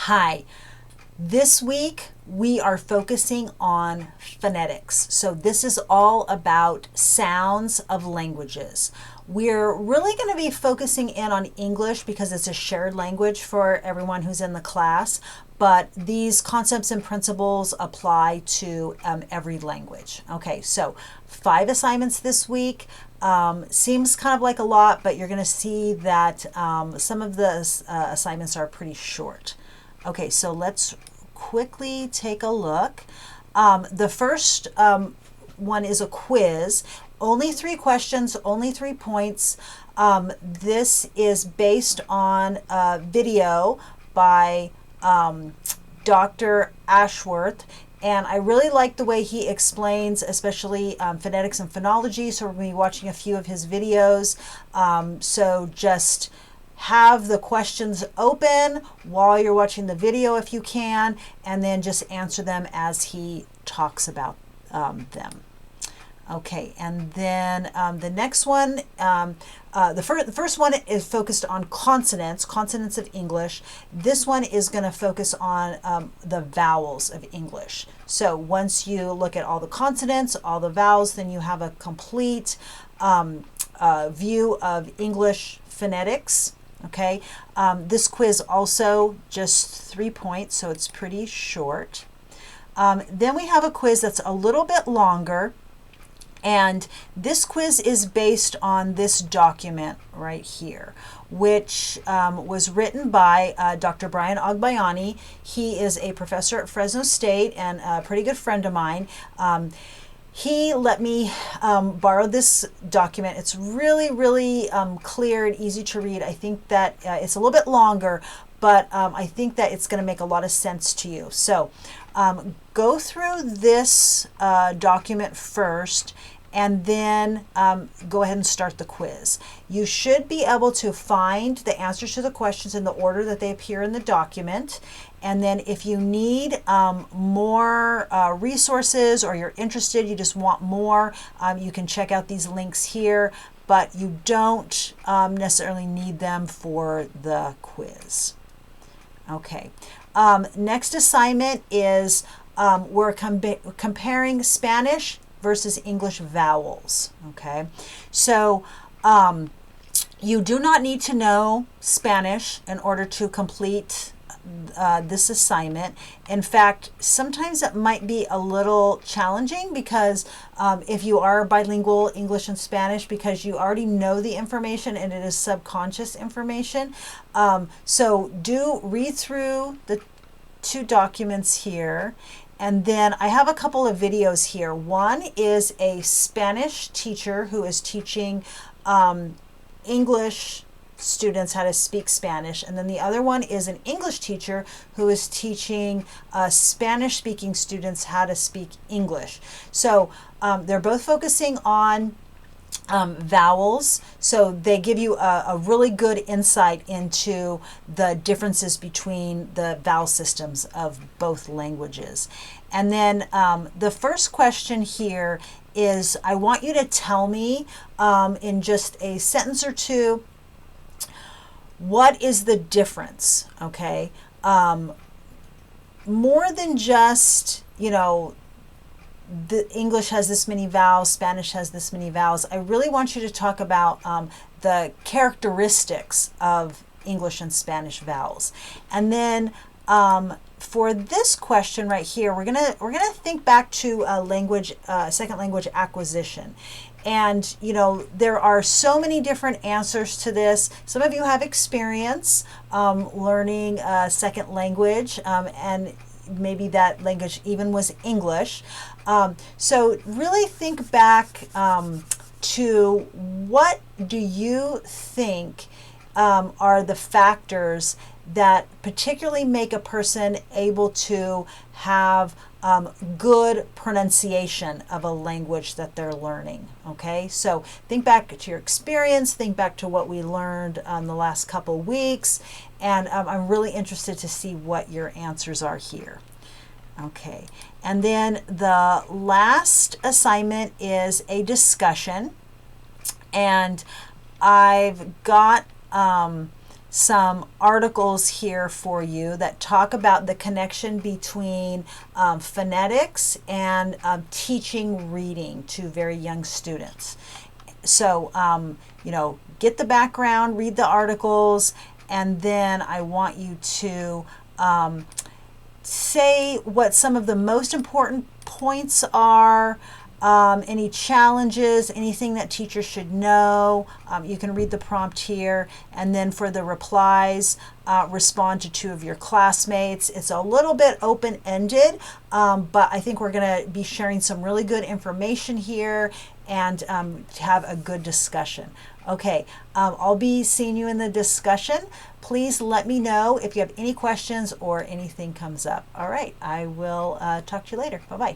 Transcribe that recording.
Hi. This week we are focusing on phonetics. So this is all about sounds of languages. We're really going to be focusing in on English because it's a shared language for everyone who's in the class, but these concepts and principles apply to every language. Okay, so 5 assignments this week. Seems kind of like a lot, but you're going to see that some of the assignments are pretty short. Okay, so let's quickly take a look. The first one is a quiz. Only 3 questions, only 3 points. This is based on a video by Dr. Ashworth. And I really like the way he explains, especially phonetics and phonology. So we're going to be watching a few of his videos. So just have the questions open while you're watching the video if you can, and then just answer them as he talks about them. Okay, and then the next one, the first one is focused on consonants of English. This one is going to focus on the vowels of English. So once you look at all the consonants, all the vowels, then you have a complete view of English phonetics. Okay, this quiz also just 3 points, so it's pretty short. Then we have a quiz that's a little bit longer. And this quiz is based on this document right here, which was written by Dr. Brian Agbayani. He is a professor at Fresno State and a pretty good friend of mine. He let me borrow this document. It's really clear and easy to read. I think that it's a little bit longer, but I think that it's going to make a lot of sense to you. So go through this document first, and then go ahead and start the quiz. You should be able to find the answers to the questions in the order that they appear in the document. And then if you need more resources, or you're interested, you just want more, you can check out these links here, but you don't necessarily need them for the quiz. Okay, next assignment is we're comparing Spanish versus English vowels. Okay, so you do not need to know Spanish in order to complete this assignment. In fact, sometimes it might be a little challenging because if you are bilingual English and Spanish, because you already know the information and it is subconscious information. So do read through the 2 documents here. And then I have a couple of videos here. One is a Spanish teacher who is teaching English students how to speak Spanish. And then the other one is an English teacher who is teaching Spanish-speaking students how to speak English. So they're both focusing on vowels, so they give you a really good insight into the differences between the vowel systems of both languages. And then the first question here is, I want you to tell me in just a sentence or 2, what is the difference, okay? More than just, the English has this many vowels, Spanish has this many vowels. I really want you to talk about the characteristics of English and Spanish vowels. And then for this question right here, we're gonna think back to second language acquisition. And there are so many different answers to this. Some of you have experience learning a second language, and maybe that language even was English. So really think back to, what do you think are the factors that particularly make a person able to have good pronunciation of a language that they're learning. Okay, so think back to your experience, think back to what we learned the last couple weeks, and I'm really interested to see what your answers are here. Okay, and then the last assignment is a discussion, and I've got some articles here for you that talk about the connection between phonetics and teaching reading to very young students. So, get the background, read the articles, and then I want you to say what some of the most important points are, any challenges, anything that teachers should know. You can read the prompt here, and then for the replies, respond to 2 of your classmates. It's a little bit open-ended, but I think we're going to be sharing some really good information here and have a good discussion. Okay, I'll be seeing you in the discussion. Please let me know if you have any questions or anything comes up. All right, I will talk to you later. Bye-bye.